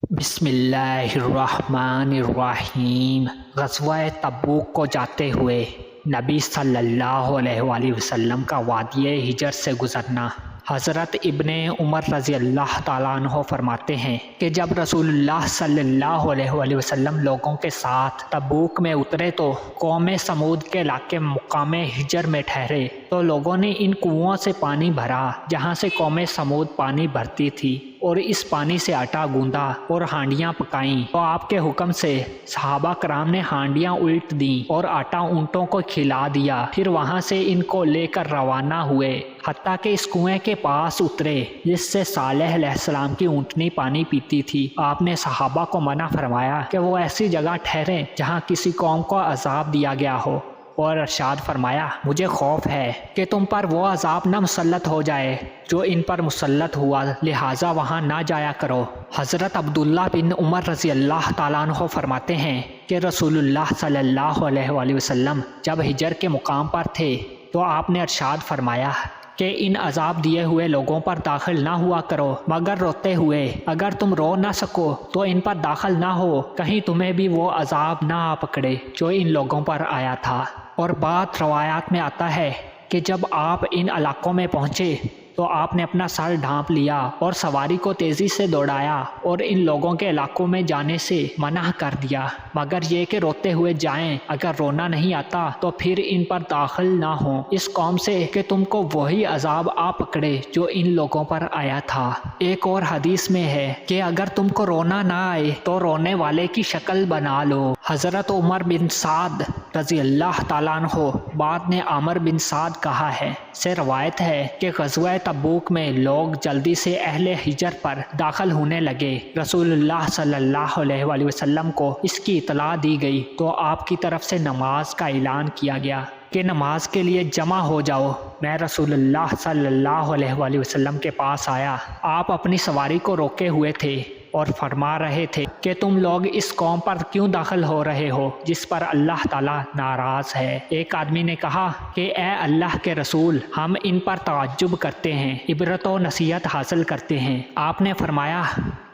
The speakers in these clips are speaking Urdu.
بسم اللہ الرحمن الرحیم۔ غزوہ تبوک کو جاتے ہوئے نبی صلی اللہ علیہ وآلہ وسلم کا وادی ہجر سے گزرنا۔ حضرت ابن عمر رضی اللہ تعالیٰ عنہ فرماتے ہیں کہ جب رسول اللہ صلی اللہ علیہ وآلہ وسلم لوگوں کے ساتھ تبوک میں اترے تو قوم سمود کے علاقے مقام ہجر میں ٹھہرے تو لوگوں نے ان کنوؤں سے پانی بھرا جہاں سے قوم سمود پانی بھرتی تھی، اور اس پانی سے آٹا گوندا اور ہانڈیاں پکائیں۔ تو آپ کے حکم سے صحابہ کرام نے ہانڈیاں الٹ دیں اور آٹا اونٹوں کو کھلا دیا، پھر وہاں سے ان کو لے کر روانہ ہوئے حتیٰ کہ اس کنویں کے پاس اترے جس سے صالح علیہ السلام کی اونٹنی پانی پیتی تھی۔ آپ نے صحابہ کو منع فرمایا کہ وہ ایسی جگہ ٹھہریں جہاں کسی قوم کو عذاب دیا گیا ہو، اور ارشاد فرمایا مجھے خوف ہے کہ تم پر وہ عذاب نہ مسلط ہو جائے جو ان پر مسلط ہوا، لہٰذا وہاں نہ جایا کرو۔ حضرت عبداللہ بن عمر رضی اللہ تعالیٰ عنہ فرماتے ہیں کہ رسول اللہ صلی اللہ علیہ وآلہ وسلم جب ہجر کے مقام پر تھے تو آپ نے ارشاد فرمایا کہ ان عذاب دیے ہوئے لوگوں پر داخل نہ ہوا کرو مگر روتے ہوئے، اگر تم رو نہ سکو تو ان پر داخل نہ ہو، کہیں تمہیں بھی وہ عذاب نہ آ پکڑے جو ان لوگوں پر آیا تھا۔ اور بعض روایات میں آتا ہے کہ جب آپ ان علاقوں میں پہنچے تو آپ نے اپنا سر ڈھانپ لیا اور سواری کو تیزی سے دوڑایا اور ان لوگوں کے علاقوں میں جانے سے منع کر دیا، مگر یہ کہ روتے ہوئے جائیں، اگر رونا نہیں آتا تو پھر ان پر داخل نہ ہوں اس قوم سے کہ تم کو وہی عذاب آ پکڑے جو ان لوگوں پر آیا تھا۔ ایک اور حدیث میں ہے کہ اگر تم کو رونا نہ آئے تو رونے والے کی شکل بنا لو۔ حضرت عمر بن سعد رضی اللہ تعالیٰ عنہ بعد نے عامر بن سعد کہا ہے سے روایت ہے کہ غزوہ تبوک میں لوگ جلدی سے اہل ہجر پر داخل ہونے لگے۔ رسول اللہ صلی اللہ علیہ وآلہ وسلم کو اس کی اطلاع دی گئی تو آپ کی طرف سے نماز کا اعلان کیا گیا کہ نماز کے لیے جمع ہو جاؤ۔ میں رسول اللہ صلی اللہ علیہ وآلہ وسلم کے پاس آیا، آپ اپنی سواری کو روکے ہوئے تھے اور فرما رہے تھے کہ تم لوگ اس قوم پر کیوں داخل ہو رہے ہو جس پر اللہ تعالیٰ ناراض ہے۔ ایک آدمی نے کہا کہ اے اللہ کے رسول، ہم ان پر تعجب کرتے ہیں، عبرت و نصیحت حاصل کرتے ہیں۔ آپ نے فرمایا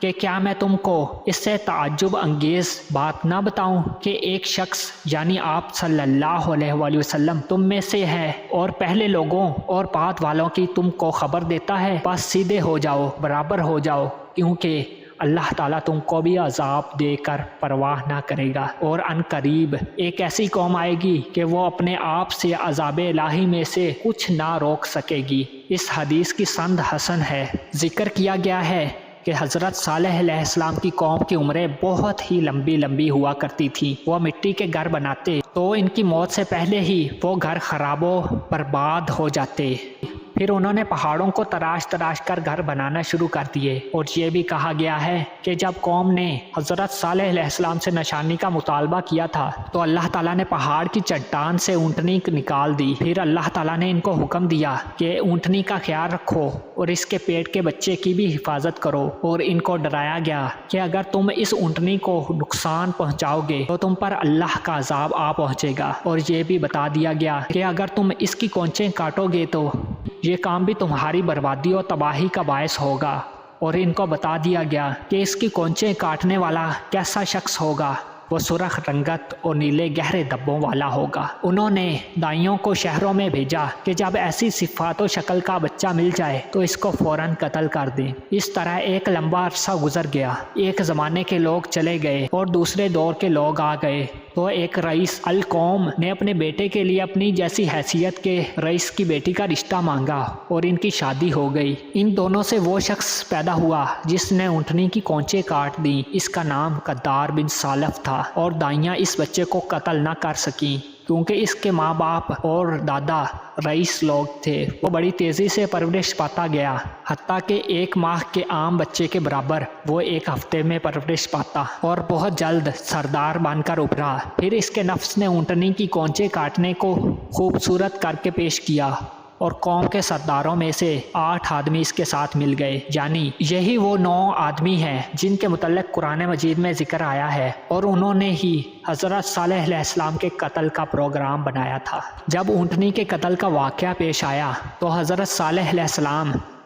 کہ کیا میں تم کو اس سے تعجب انگیز بات نہ بتاؤں کہ ایک شخص یعنی آپ صلی اللہ علیہ وآلہ وسلم تم میں سے ہے اور پہلے لوگوں اور بعد والوں کی تم کو خبر دیتا ہے، بس سیدھے ہو جاؤ، برابر ہو جاؤ، کیونکہ اللہ تعالیٰ تم کو بھی عذاب دے کر پرواہ نہ کرے گا، اور ان قریب ایک ایسی قوم آئے گی کہ وہ اپنے آپ سے عذاب الہی میں سے کچھ نہ روک سکے گی۔ اس حدیث کی سند حسن ہے۔ ذکر کیا گیا ہے کہ حضرت صالح علیہ السلام کی قوم کی عمریں بہت ہی لمبی لمبی ہوا کرتی تھیں۔ وہ مٹی کے گھر بناتے تو ان کی موت سے پہلے ہی وہ گھر خراب و برباد ہو جاتے۔ پھر انہوں نے پہاڑوں کو تراش تراش کر گھر بنانا شروع کر دیے، اور یہ بھی کہا گیا ہے کہ جب قوم نے حضرت صالح علیہ السلام سے نشانی کا مطالبہ کیا تھا تو اللہ تعالیٰ نے پہاڑ کی چٹان سے اونٹنی نکال دی۔ پھر اللہ تعالیٰ نے ان کو حکم دیا کہ اونٹنی کا خیال رکھو اور اس کے پیٹ کے بچے کی بھی حفاظت کرو، اور ان کو ڈرایا گیا کہ اگر تم اس اونٹنی کو نقصان پہنچاؤ گے تو تم پر اللہ کا عذاب آ پہنچے گا، اور یہ بھی بتا دیا گیا کہ اگر تم اس کی کونچیں کاٹو گے تو یہ کام بھی تمہاری بربادی اور تباہی کا باعث ہوگا۔ اور ان کو بتا دیا گیا کہ اس کی کونچیں کاٹنے والا کیسا شخص ہوگا، وہ سرخ رنگت اور نیلے گہرے دبوں والا ہوگا۔ انہوں نے دائیوں کو شہروں میں بھیجا کہ جب ایسی صفات و شکل کا بچہ مل جائے تو اس کو فوراً قتل کر دیں۔ اس طرح ایک لمبا عرصہ گزر گیا، ایک زمانے کے لوگ چلے گئے اور دوسرے دور کے لوگ آ گئے، تو ایک رئیس القوم نے اپنے بیٹے کے لیے اپنی جیسی حیثیت کے رئیس کی بیٹی کا رشتہ مانگا اور ان کی شادی ہو گئی۔ ان دونوں سے وہ شخص پیدا ہوا جس نے اونٹنی کی کونچیں کاٹ دیں، اس کا نام قدار بن سالف تھا، اور دائیاں اس بچے کو قتل نہ کر سکیں کیونکہ اس کے ماں باپ اور دادا رئیس لوگ تھے۔ وہ بڑی تیزی سے پرورش پاتا گیا، حتیٰ کہ 1 ماہ کے عام بچے کے برابر وہ 1 ہفتے میں پرورش پاتا، اور بہت جلد سردار بن کر ابھرا۔ پھر اس کے نفس نے اونٹنی کی کونچیں کاٹنے کو خوبصورت کر کے پیش کیا، اور قوم کے سرداروں میں سے 8 آدمی اس کے ساتھ مل گئے، یعنی یہی وہ 9 آدمی ہیں جن کے متعلق قرآن مجید میں ذکر آیا ہے، اور انہوں نے ہی حضرت صالح علیہ السلام کے قتل کا پروگرام بنایا تھا۔ جب اونٹنی کے قتل کا واقعہ پیش آیا تو حضرت صالح علیہ السلام